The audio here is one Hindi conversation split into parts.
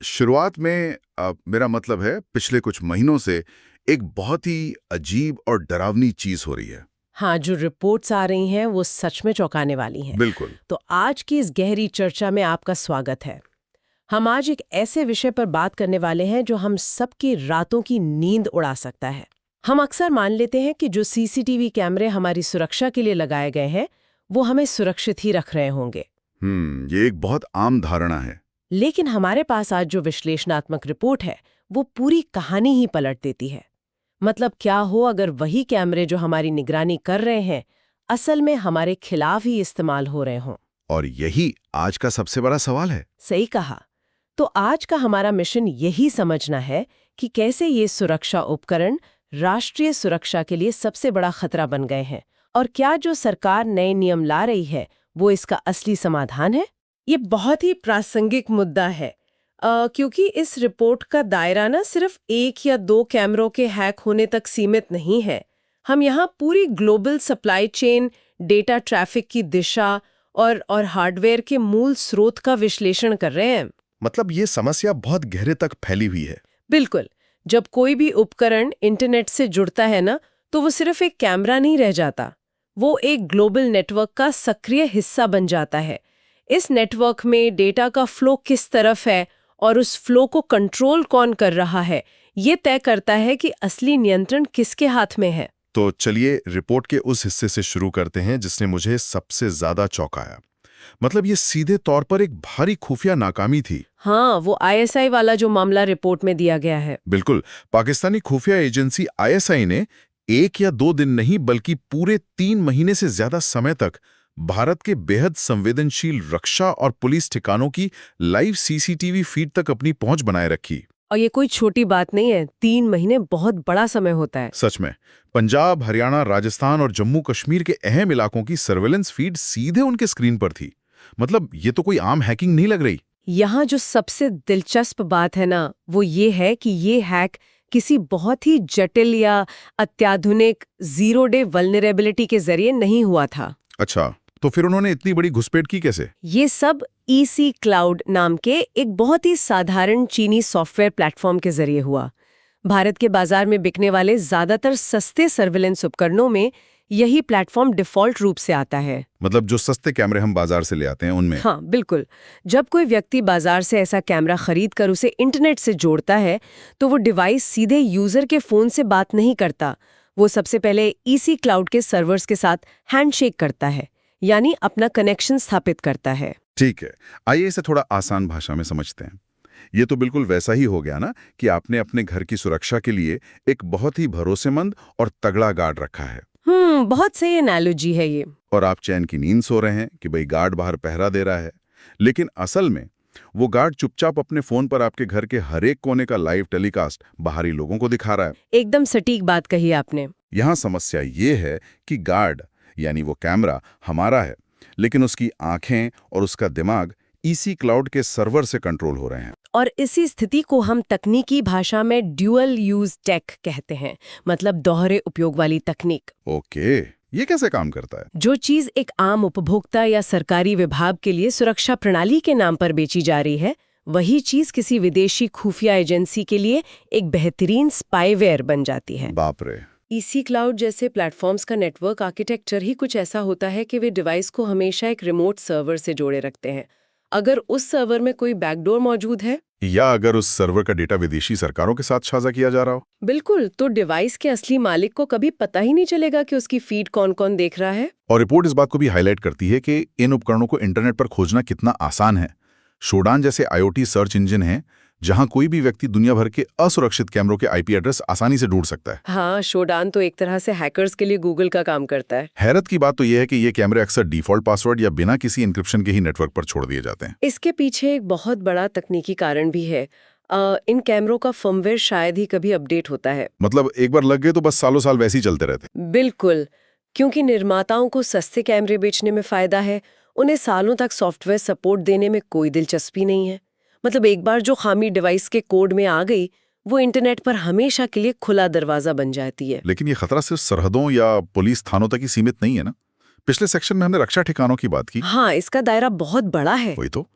शुरुआत में मेरा मतलब है पिछले कुछ महीनों से एक बहुत ही अजीब और डरावनी चीज हो रही है। हाँ, जो रिपोर्ट्स आ रही हैं वो सच में चौंकाने वाली हैं। बिल्कुल। तो आज की इस गहरी चर्चा में आपका स्वागत है। हम आज एक ऐसे विषय पर बात करने वाले हैं जो हम सबकी रातों की नींद उड़ा सकता है। हम अक्सर मान लेते हैं कि जो सीसीटीवी कैमरे हमारी सुरक्षा के लिए लगाए गए हैं वो हमें सुरक्षित ही रख रहे होंगे। ये एक बहुत आम धारणा है। लेकिन हमारे पास आज जो विश्लेषणात्मक रिपोर्ट है वो पूरी कहानी ही पलट देती है। मतलब क्या हो अगर वही कैमरे जो हमारी निगरानी कर रहे हैं असल में हमारे खिलाफ ही इस्तेमाल हो रहे हों। और यही आज का सबसे बड़ा सवाल है। सही कहा। तो आज का हमारा मिशन यही समझना है कि कैसे ये सुरक्षा उपकरण राष्ट्रीय सुरक्षा के लिए सबसे बड़ा खतरा बन गए हैं और क्या जो सरकार नए नियम ला रही है वो इसका असली समाधान है। ये बहुत ही प्रासंगिक मुद्दा है क्योंकि इस रिपोर्ट का दायरा ना सिर्फ एक या दो कैमरों के हैक होने तक सीमित नहीं है। हम यहाँ पूरी global supply chain, data traffic की दिशा और हार्डवेयर के मूल स्रोत का विश्लेषण कर रहे हैं। मतलब ये समस्या बहुत गहरे तक फैली हुई है। बिल्कुल। जब कोई भी उपकरण इंटरनेट से जुड़ता है ना तो वो सिर्फ एक कैमरा नहीं रह जाता, वो एक ग्लोबल नेटवर्क का सक्रिय हिस्सा बन जाता है। इस नेटवर्क में डेटा का फ्लो किस तरफ है और उस फ्लो को कंट्रोल कौन कर रहा है ये तय करता है कि असली नियंत्रण किसके हाथ में है। तो चलिए रिपोर्ट के उस हिस्से से शुरू करते हैं जिसने मुझे सबसे ज्यादा चौंकाया। मतलब ये सीधे तौर पर एक भारी खुफिया नाकामी थी। हाँ, वो आईएसआई वाला जो मामला रिपोर्ट में दिया गया है। बिल्कुल। पाकिस्तानी खुफिया एजेंसी आईएसआई ने 1 या 2 दिन नहीं बल्कि पूरे 3 महीने से ज्यादा समय तक भारत के बेहद संवेदनशील रक्षा और पुलिस ठिकानों की लाइव सीसीटीवी फीड तक अपनी पहुंच बनाए रखी। और ये कोई छोटी बात नहीं है, 3 महीने बहुत बड़ा समय होता है। सच में। पंजाब, हरियाणा, राजस्थान और जम्मू कश्मीर के अहम इलाकों की सर्वेलेंस फीड सीधे उनके स्क्रीन पर थी। मतलब ये तो कोई आम हैकिंग नहीं लग रही। यहाँ जो सबसे दिलचस्प बात है ना वो ये है कि ये हैक किसी बहुत ही जटिल या अत्याधुनिक जीरो डे वल्नरेबिलिटी के जरिए नहीं हुआ था। अच्छा, तो फिर उन्होंने इतनी बड़ी घुसपैठ की कैसे? ये सब ईसी क्लाउड नाम के एक बहुत ही साधारण चीनी सॉफ्टवेयर प्लेटफॉर्म के जरिए हुआ। भारत के बाजार में बिकने वाले ज्यादातर सस्ते सर्विलेंस उपकरणों में यही प्लेटफॉर्म डिफॉल्ट रूप से आता है। मतलब जो सस्ते कैमरे हम बाजार से ले आते हैं उनमें? हाँ बिल्कुल। जब कोई व्यक्ति बाजार से ऐसा कैमरा खरीद कर उसे इंटरनेट से जोड़ता है तो वो डिवाइस सीधे यूजर के फोन से बात नहीं करता। वो सबसे पहले ईसी क्लाउड के सर्वर्स के साथ हैंडशेक करता है, यानी अपना कनेक्शन स्थापित करता है। ठीक है, आइए इसे थोड़ा आसान भाषा में समझते हैं। ये तो बिल्कुल वैसा ही हो गया ना कि आपने अपने घर की सुरक्षा के लिए एक बहुत ही भरोसेमंद और तगड़ा गार्ड रखा है। बहुत सही एनालॉजी है ये। और आप चैन की नींद सो रहे हैं कि भाई गार्ड बाहर पहरा दे रहा है। लेकिन असल में वो गार्ड चुपचाप अपने फोन पर आपके घर के हर एक कोने का लाइव टेलीकास्ट बाहरी लोगों को दिखा रहा है। एकदम सटीक बात कही आपने। यहाँ समस्या ये है कि गार्ड यानी वो कैमरा हमारा है, लेकिन उसकी आंखें और उसका दिमाग ईसी क्लाउड के सर्वर से कंट्रोल हो रहे हैं। और इसी स्थिति को हम तकनीकी भाषा में ड्यूअल यूज टेक कहते हैं, मतलब दोहरे उपयोग वाली तकनीक। ओके, ये कैसे काम करता है? जो चीज एक आम उपभोक्ता या सरकारी विभाग के लिए सुरक्षा प्रणाली के नाम पर बेची जा रही है, वही चीज किसी विदेशी खुफिया एजेंसी के लिए एक बेहतरीन स्पाईवेयर बन जाती है। बाप रे। ईसी क्लाउड जैसे प्लेटफॉर्म्स का नेटवर्क आर्किटेक्चर ही कुछ ऐसा होता है कि वे डिवाइस को हमेशा एक रिमोट सर्वर से जोड़े रखते हैं। अगर उस सर्वर में कोई बैकडोर मौजूद है या अगर उस सर्वर का डेटा विदेशी सरकारों के साथ साझा किया जा रहा हो, बिल्कुल, तो डिवाइस के असली मालिक को कभी पता ही नहीं चलेगा कि उसकी फीड कौन-कौन देख रहा है। और रिपोर्ट इस बात को भी हाईलाइट करती है कि इन उपकरणों को इंटरनेट पर खोजना कितना आसान है। शोडान जैसे आईओटी सर्च इंजन है जहां कोई भी व्यक्ति दुनिया भर के असुरक्षित कैमरों के आईपी एड्रेस आसानी से ढूंढ सकता है। हाँ, शोडान तो एक तरह से हैकर्स के लिए गूगल का काम करता है। हैरत की बात तो यह है कि ये कैमरे अक्सर डिफॉल्ट पासवर्ड या बिना किसी इंक्रिप्शन के ही नेटवर्क पर छोड़ दिए जाते हैं। इसके पीछे एक बहुत बड़ा तकनीकी कारण भी है। इन कैमरों का फर्मवेयर शायद ही कभी अपडेट होता है। मतलब एक बार लग गए तो बस सालों साल वैसे ही चलते रहते। बिल्कुल, क्योंकि निर्माताओं को सस्ते कैमरे बेचने में फायदा है, उन्हें सालों तक सॉफ्टवेयर सपोर्ट देने में कोई दिलचस्पी नहीं है। मतलब एक बार जो खामी डिवाइस के कोड में आ गई, वो इंटरनेट पर हमेशा के लिए खुला दरवाजा बन जाती है। लेकिन ये खतरा सिर्फ सरहदों या पुलिस थानों तक ही सीमित नहीं है ना। पिछले सेक्शन में हमने रक्षा ठिकानों की बात की। हाँ, इसका दायरा बहुत बड़ा है। वही तो।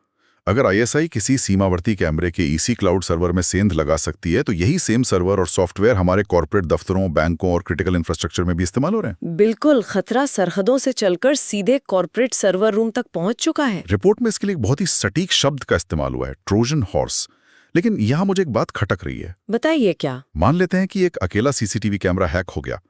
अगर आईएसआई किसी सीमावर्ती कैमरे के ईसी क्लाउड सर्वर में सेंध लगा सकती है, तो यही सेम सर्वर और सॉफ्टवेयर हमारे कॉर्पोरेट दफ्तरों, बैंकों और क्रिटिकल इंफ्रास्ट्रक्चर में भी इस्तेमाल हो रहे हैं। बिल्कुल, खतरा सरहदों से चलकर सीधे कॉर्पोरेट सर्वर रूम तक पहुंच चुका है। रिपोर्ट में इसके लिए एक बहुत ही सटीक शब्द का इस्तेमाल हुआ है, ट्रोजन हॉर्स। लेकिन यहाँ मुझे एक बात खटक रही है। बताइए क्या? मान लेते हैं कि एक अकेला सीसीटीवी कैमरा हैक हो गया,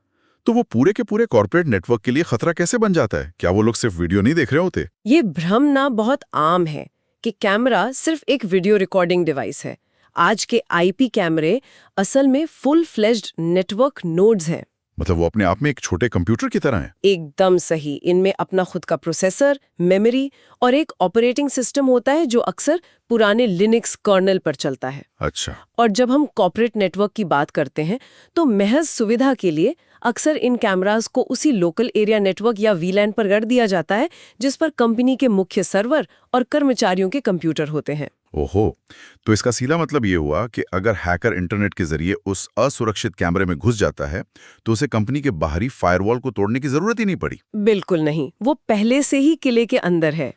तो वो पूरे के पूरे कॉर्पोरेट नेटवर्क के लिए खतरा कैसे बन जाता है? क्या वो लोग सिर्फ वीडियो नहीं देख रहे होते? ये भ्रम ना बहुत आम है कि कैमरा सिर्फ एक वीडियो रिकॉर्डिंग डिवाइस है। आज के आईपी कैमरे असल में फुल फ्लेज्ड नेटवर्क नोड्स हैं। मतलब वो अपने आप में एक छोटे कंप्यूटर की तरह है। एकदम सही। इनमें अपना खुद का प्रोसेसर, मेमोरी और एक ऑपरेटिंग सिस्टम होता है जो अक्सर पुराने लिनक्स कर्नल पर चलता है। अच्छा। और जब हम कॉर्पोरेट नेटवर्क की बात करते हैं तो महज सुविधा के लिए अक्सर इन कैमरास को उसी लोकल एरिया नेटवर्क या वीलैन पर गढ़ दिया जाता है जिस पर कंपनी के मुख्य सर्वर और कर्मचारियों के कंप्यूटर होते हैं। ओहो, तो इसका सीधा मतलब ये हुआ कि अगर हैकर इंटरनेट के जरिए उस असुरक्षित कैमरे में घुस जाता है तो उसे कंपनी के बाहरी फायरवॉल को तोड़ने की जरूरत ही नहीं पड़ी। बिल्कुल नहीं, वो पहले से ही किले के अंदर है।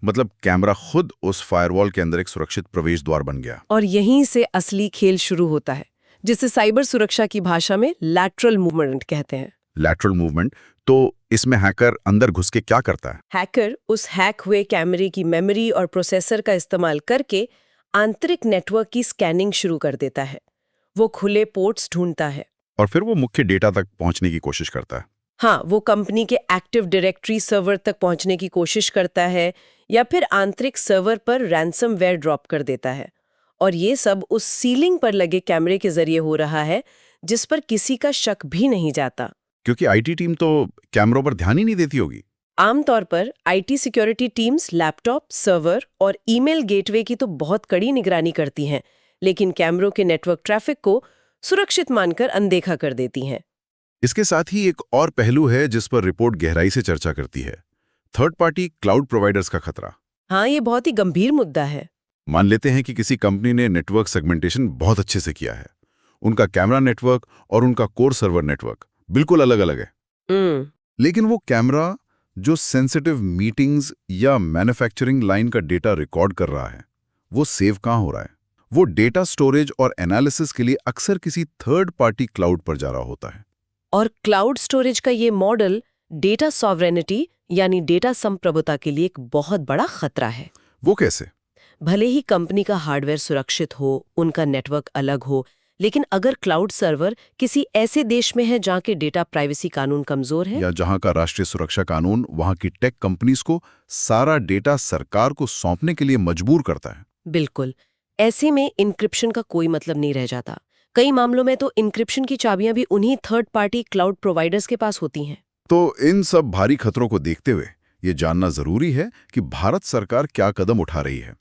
मतलब कैमरा खुद उस फायरवॉल के अंदर एक सुरक्षित प्रवेश द्वार बन गया। और यहीं से असली खेल शुरू होता है, जिसे साइबर सुरक्षा की भाषा में लैटरल मूवमेंट कहते हैं। लैटरल मूवमेंट, तो इसमें हैकर अंदर घुस के क्या करता है? हैकर उस हैक हुए कैमरे की मेमोरी और प्रोसेसर का इस्तेमाल करके आंतरिक नेटवर्क की स्कैनिंग शुरू कर देता है। वो खुले पोर्ट्स ढूंढता है और फिर वो मुख्य डेटा तक पहुंचने की कोशिश करता है। हाँ, वो कंपनी के एक्टिव डायरेक्टरी सर्वर तक पहुंचने की कोशिश करता है या फिर आंतरिक सर्वर पर रैंसमवेयर ड्रॉप कर देता है। और ये सब उस सीलिंग पर लगे कैमरे के जरिए हो रहा है जिस पर किसी का शक भी नहीं जाता। क्योंकि आईटी टीम तो कैमरों पर ध्यान ही नहीं देती होगी। आमतौर पर IT security teams laptop, server और ईमेल गेटवे की तो बहुत कड़ी निगरानी करती हैं, लेकिन कैमरों के नेटवर्क ट्रैफिक को सुरक्षित मानकर अनदेखा कर देती हैं। इसके साथ ही एक और पहलू है जिस पर रिपोर्ट गहराई से चर्चा करती है, थर्ड पार्टी क्लाउड प्रोवाइडर्स का खतरा। हाँ, ये बहुत ही गंभीर मुद्दा है। मान लेते हैं कि किसी कंपनी ने नेटवर्क सेगमेंटेशन बहुत अच्छे से किया है। उनका कैमरा नेटवर्क और उनका कोर सर्वर नेटवर्क बिल्कुल अलग-अलग है। लेकिन वो कैमरा जो सेंसिटिव मीटिंग्स या मैन्युफैक्चरिंग लाइन का डेटा रिकॉर्ड कर रहा है, वो सेव कहाँ हो रहा है? वो डेटा स्टोरेज और एनालिसिस के लिए अक्सर किसी थर्ड पार्टी क्लाउड पर जा रहा होता है। और क्लाउड स्टोरेज का ये मॉडल डेटा सॉवरेनिटी यानी डेटा संप्रभुता के लिए एक बहुत बड़ा खतरा है। वो कैसे? भले ही कंपनी का हार्डवेयर सुरक्षित हो, उनका नेटवर्क अलग हो, लेकिन अगर क्लाउड सर्वर किसी ऐसे देश में है जहां के डेटा प्राइवेसी कानून कमजोर है या जहां का राष्ट्रीय सुरक्षा कानून वहां की टेक कंपनीज को सारा डेटा सरकार को सौंपने के लिए मजबूर करता है। बिल्कुल, ऐसे में इंक्रिप्शन का कोई मतलब नहीं रह जाता। कई मामलों में तो इंक्रिप्शन की चाबियां भी उन्हीं थर्ड पार्टी क्लाउड प्रोवाइडर्स के पास होती हैं। तो इन सब भारी खतरों को देखते हुए ये जानना जरूरी है कि भारत सरकार क्या कदम उठा रही है।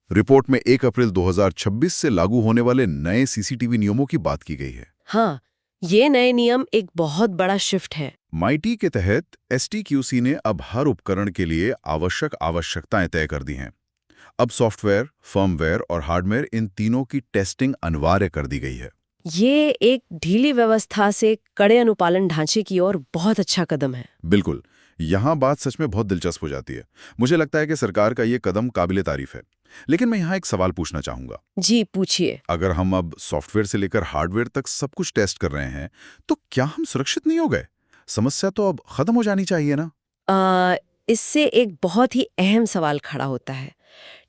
रिपोर्ट में 1 अप्रैल 2026 से लागू होने वाले नए सीसीटीवी नियमों की बात की गई है। हाँ, ये नए नियम एक बहुत बड़ा शिफ्ट है। माइटी के तहत एसटीक्यूसी ने अब हर उपकरण के लिए आवश्यकताएं तय कर दी हैं। अब सॉफ्टवेयर, फर्मवेयर और हार्डवेयर, इन तीनों की टेस्टिंग अनिवार्य कर दी गई है। ये एक ढीली व्यवस्था से कड़े अनुपालन ढांचे की ओर बहुत अच्छा कदम है। बिल्कुल, यहाँ बात सच में बहुत दिलचस्प हो जाती है। मुझे लगता है कि सरकार का ये कदम काबिले तारीफ है। लेकिन मैं यहाँ एक सवाल पूछना चाहूंगा। जी, पूछिए। अगर हम अब सॉफ्टवेयर से लेकर हार्डवेयर तक सब कुछ टेस्ट कर रहे हैं, तो क्या हम सुरक्षित नहीं हो गए? समस्या तो अब खत्म हो जानी चाहिए ना? इससे एक बहुत ही अहम सवाल खड़ा होता है।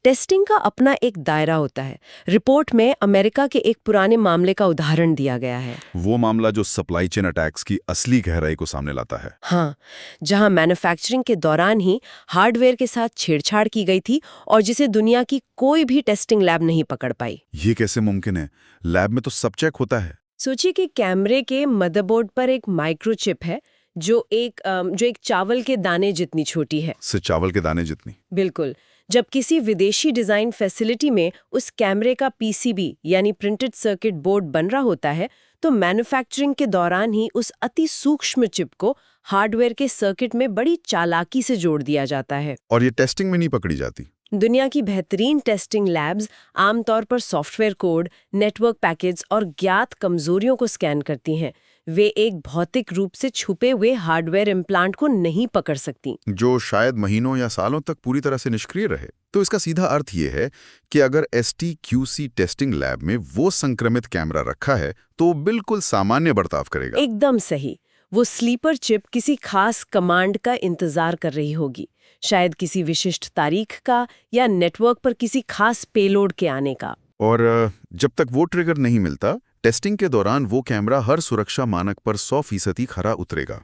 टेस्टिंग का अपना एक दायरा होता है। रिपोर्ट में अमेरिका के एक पुराने मामले का उदाहरण दिया गया है। वो मामला जो सप्लाई चेन अटैक्स की असली गहराई को सामने लाता है। हाँ, जहां मैन्युफैक्चरिंग के दौरान ही हार्डवेयर के साथ छेड़छाड़ की गई थी और जिसे दुनिया की कोई भी टेस्टिंग लैब नहीं पकड़ पाई। ये कैसे मुमकिन है? लैब में तो सब चेक होता है। सोचिए कि कैमरे के मदरबोर्ड पर एक माइक्रोचिप है जो एक चावल के दाने जितनी छोटी है। सिर्फ चावल के दाने जितनी? बिल्कुल। जब किसी विदेशी डिजाइन फैसिलिटी में उस कैमरे का पीसीबी यानी प्रिंटेड सर्किट बोर्ड बन रहा होता है, तो मैन्युफैक्चरिंग के दौरान ही उस अति सूक्ष्म चिप को हार्डवेयर के सर्किट में बड़ी चालाकी से जोड़ दिया जाता है। और ये टेस्टिंग में नहीं पकड़ी जाती? दुनिया की बेहतरीन टेस्टिंग लैब्स आमतौर पर सॉफ्टवेयर कोड, नेटवर्क पैकेज और ज्ञात कमजोरियों को स्कैन करती हैं। वे एक भौतिक रूप से छुपे हुए हार्डवेयर इम्प्लांट को नहीं पकड़ सकती, जो शायद महीनों या सालों तक पूरी तरह से निष्क्रिय रहे। तो इसका सीधा अर्थ ये है कि अगर STQC टेस्टिंग लैब में वो संक्रमित कैमरा रखा है तो वो बिल्कुल सामान्य बर्ताव करेगा। एकदम सही। वो स्लीपर चिप किसी खास कमांड का इंतजार कर रही होगी, शायद किसी विशिष्ट तारीख का या नेटवर्क पर किसी खास पेलोड के आने का। और जब तक वो ट्रिगर नहीं मिलता, टेस्टिंग के दौरान वो कैमरा हर सुरक्षा मानक पर 100% खरा उतरेगा।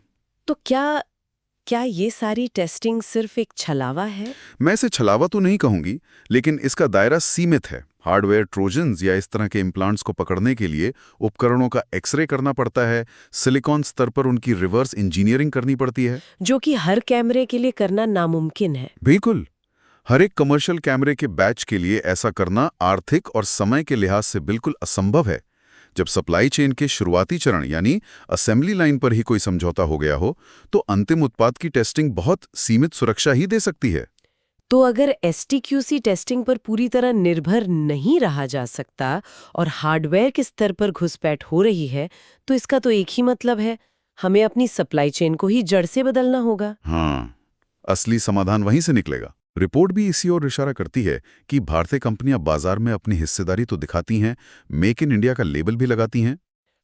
तो क्या ये सारी टेस्टिंग सिर्फ एक छलावा है? मैं इसे छलावा तो नहीं कहूंगी, लेकिन इसका दायरा सीमित है। हार्डवेयर ट्रोजन्स या इस तरह के इम्प्लांट्स को पकड़ने के लिए उपकरणों का एक्सरे करना पड़ता है, सिलिकॉन स्तर पर उनकी रिवर्स इंजीनियरिंग करनी पड़ती है, जो कि हर कैमरे के लिए करना नामुमकिन है। बिल्कुल। हर एक कमर्शियल कैमरे के बैच के लिए ऐसा करना आर्थिक और समय के लिहाज से बिल्कुल असंभव है। जब सप्लाई चेन के शुरुआती चरण यानी असेंबली लाइन पर ही कोई समझौता हो गया हो, तो अंतिम उत्पाद की टेस्टिंग बहुत सीमित सुरक्षा ही दे सकती है। तो अगर STQC टेस्टिंग पर पूरी तरह निर्भर नहीं रहा जा सकता और हार्डवेयर के स्तर पर घुसपैठ हो रही है, तो इसका तो एक ही मतलब है, हमें अपनी सप्लाई चेन को ही जड़ से बदलना होगा। हाँ, असली समाधान वहीं से निकलेगा। रिपोर्ट भी इसी ओर इशारा करती है कि भारतीय कंपनियां बाजार में अपनी हिस्सेदारी तो दिखाती हैं, मेक इन इंडिया का लेबल भी लगाती हैं,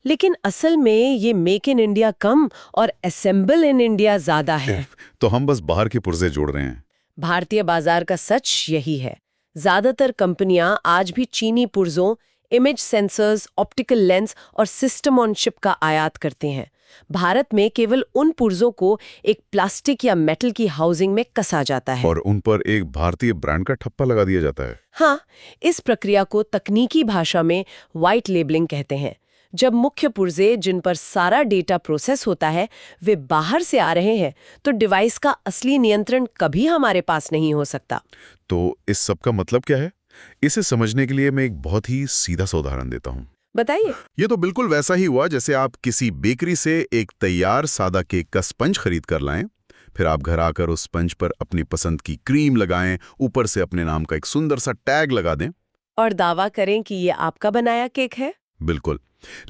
लेकिन असल में ये मेक इन इंडिया कम और असेंबल इन इंडिया ज्यादा है। तो हम बस बाहर के पुर्जे जोड़ रहे हैं। भारतीय बाजार का सच यही है। ज्यादातर कंपनियां आज भी चीनी पुर्जों, इमेज सेंसर्स, ऑप्टिकल लेंस और सिस्टम ऑन चिप का आयात करते हैं। भारत में केवल उन पुर्जों को एक प्लास्टिक या मेटल की हाउसिंग में कसा जाता है और उन पर एक भारतीय ब्रांड का ठप्पा लगा दिया जाता है। हाँ, इस प्रक्रिया को तकनीकी भाषा में व्हाइट लेबलिंग कहते हैं। जब मुख्य पुर्जे जिन पर सारा डेटा प्रोसेस होता है वे बाहर से आ रहे हैं, तो डिवाइस का असली नियंत्रण कभी हमारे पास नहीं हो सकता। तो इस सब का मतलब क्या है? इसे समझने के लिए मैं एक बहुत ही सीधा सा उदाहरण देता हूँ। बताइए। ये तो बिल्कुल वैसा ही हुआ जैसे आप किसी बेकरी से एक तैयार सादा केक का स्पंज खरीद कर लाएं, फिर आप घर आकर उस स्पंज पर अपनी पसंद की क्रीम लगाएं, ऊपर से अपने नाम का एक सुंदर सा टैग लगा दें और दावा करें कि ये आपका बनाया केक है। बिल्कुल।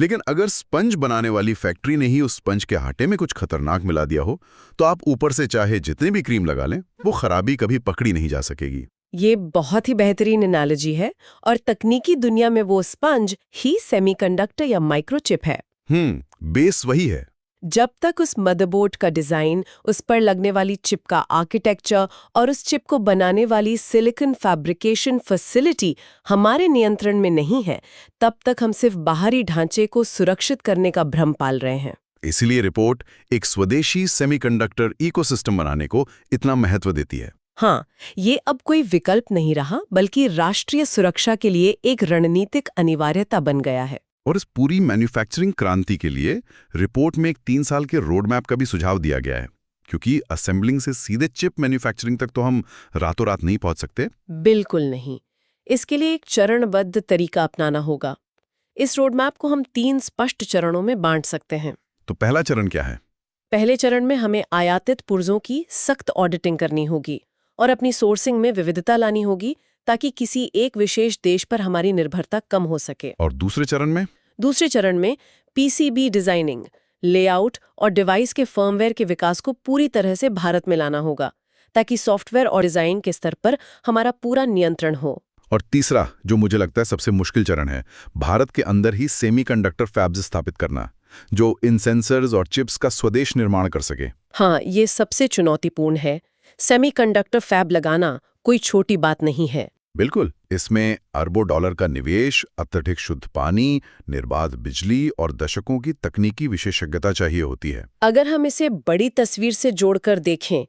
लेकिन अगर स्पंज बनाने वाली फैक्ट्री ने ही उस स्पंज के आटे में कुछ खतरनाक मिला दिया हो, तो आप ऊपर से चाहे जितने भी क्रीम लगा लें, वो खराबी कभी पकड़ी नहीं जा सकेगी। ये बहुत ही बेहतरीन एनालॉजी है और तकनीकी दुनिया में वो स्पंज ही सेमीकंडक्टर या माइक्रोचिप है। बेस वही है। जब तक उस मदरबोर्ड का डिजाइन, उस पर लगने वाली चिप का आर्किटेक्चर और उस चिप को बनाने वाली सिलिकॉन फैब्रिकेशन फैसिलिटी हमारे नियंत्रण में नहीं है, तब तक हम सिर्फ बाहरी ढांचे को सुरक्षित करने का भ्रम पाल रहे हैं। इसीलिए रिपोर्ट एक स्वदेशी सेमीकंडक्टर इकोसिस्टम बनाने को इतना महत्व देती है। हाँ, ये अब कोई विकल्प नहीं रहा, बल्कि राष्ट्रीय सुरक्षा के लिए एक रणनीतिक अनिवार्यता बन गया है। और इस पूरी मैन्युफैक्चरिंग क्रांति के लिए रिपोर्ट में एक 3 साल के रोड मैप का भी सुझाव दिया गया है, क्योंकि असेंबलिंग से सीधे चिप मैन्युफैक्चरिंग तक तो हम रातों रात नहीं पहुंच सकते। बिल्कुल नहीं। इसके लिए एक चरणबद्ध तरीका अपनाना होगा। इस रोड मैप को हम 3 स्पष्ट चरणों में बांट सकते हैं। तो पहला चरण क्या है? पहले चरण में हमें आयातित पुर्जों की सख्त ऑडिटिंग करनी होगी और अपनी सोर्सिंग में विविधता लानी होगी, ताकि किसी एक विशेष देश पर हमारी निर्भरता कम हो सके। और दूसरे चरण में? दूसरे चरण में PCB डिजाइनिंग, लेआउट और डिवाइस के फर्मवेयर के विकास को पूरी तरह से भारत में लाना होगा, ताकि सॉफ्टवेयर और डिजाइन के स्तर पर हमारा पूरा नियंत्रण हो। और तीसरा, जो मुझे लगता है सबसे मुश्किल चरण है, भारत के अंदर ही सेमीकंडक्टर फैब्स स्थापित करना, जो इन सेंसर्स और चिप्स का स्वदेश निर्माण कर सके। हाँ, ये सबसे चुनौतीपूर्ण है। सेमीकंडक्टर फैब लगाना कोई छोटी बात नहीं है। बिल्कुल। इसमें अरबों डॉलर का निवेश, अत्यधिक शुद्ध पानी, निर्बाध बिजली और दशकों की तकनीकी विशेषज्ञता चाहिए होती है। अगर हम इसे बड़ी तस्वीर से जोड़कर देखें,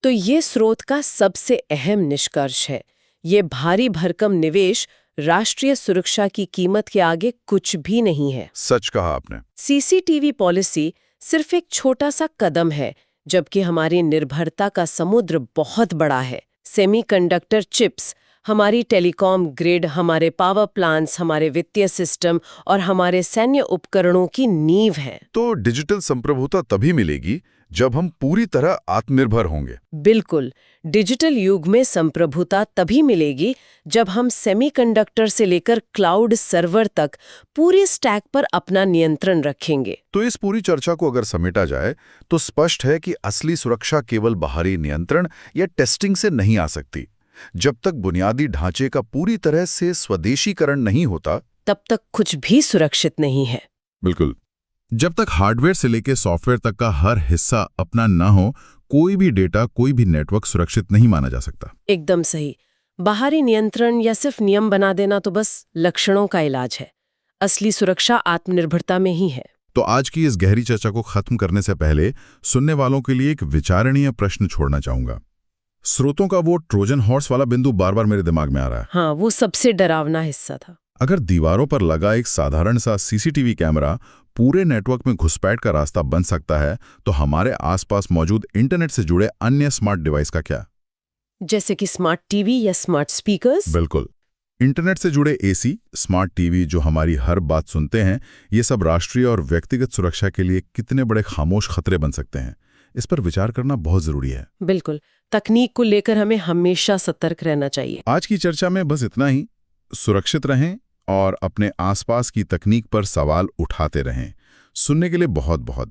तो ये स्रोत का सबसे अहम निष्कर्ष है। ये भारी भरकम निवेश राष्ट्रीय सुरक्षा की कीमत के आगे कुछ भी नहीं है। सच कहा आपने। CCTV पॉलिसी सिर्फ एक छोटा सा कदम है, जबकि हमारी निर्भरता का समुद्र बहुत बड़ा है। सेमीकंडक्टर चिप्स हमारी टेलीकॉम ग्रिड, हमारे पावर प्लांट्स, हमारे वित्तीय सिस्टम और हमारे सैन्य उपकरणों की नींव है। तो डिजिटल संप्रभुता तभी मिलेगी जब हम पूरी तरह आत्मनिर्भर होंगे। बिल्कुल। डिजिटल युग में संप्रभुता तभी मिलेगी जब हम सेमीकंडक्टर से लेकर क्लाउड सर्वर तक पूरी स्टैक पर अपना नियंत्रण रखेंगे। तो इस पूरी चर्चा को अगर समेटा जाए तो स्पष्ट है कि असली सुरक्षा केवल बाहरी नियंत्रण या टेस्टिंग से नहीं आ सकती। जब तक बुनियादी ढांचे का पूरी तरह से स्वदेशीकरण नहीं होता, तब तक कुछ भी सुरक्षित नहीं है। बिल्कुल। जब तक हार्डवेयर से लेकर सॉफ्टवेयर तक का हर हिस्सा अपना न हो, कोई भी डेटा, कोई भी नेटवर्क सुरक्षित नहीं माना जा सकता। एकदम सही। बाहरी नियंत्रण या सिर्फ नियम बना देना तो बस लक्षणों का इलाज है। असली सुरक्षा आत्मनिर्भरता में ही है। तो आज की इस गहरी चर्चा को खत्म करने से पहले सुनने वालों के लिए एक विचारणीय प्रश्न छोड़ना चाहूंगा। स्रोतों का वो ट्रोजन हॉर्स वाला बिंदु बार बार मेरे दिमाग में आ रहा है। हाँ, वो सबसे डरावना हिस्सा था। अगर दीवारों पर लगा एक साधारण सा सीसीटीवी कैमरा पूरे नेटवर्क में घुसपैठ का रास्ता बन सकता है, तो हमारे आसपास मौजूद इंटरनेट से जुड़े अन्य स्मार्ट डिवाइस का क्या? जैसे कि स्मार्ट टीवी या स्मार्ट स्पीकर्स? बिल्कुल। इंटरनेट से जुड़े एसी, स्मार्ट टीवी जो हमारी हर बात सुनते हैं, ये सब राष्ट्रीय और व्यक्तिगत सुरक्षा के लिए कितने बड़े खामोश खतरे बन सकते हैं, इस पर विचार करना बहुत जरूरी है। बिल्कुल। तकनीक को लेकर हमें हमेशा सतर्क रहना चाहिए। आज की चर्चा में बस इतना ही। सुरक्षित रहें और अपने आसपास की तकनीक पर सवाल उठाते रहें। सुनने के लिए बहुत बहुत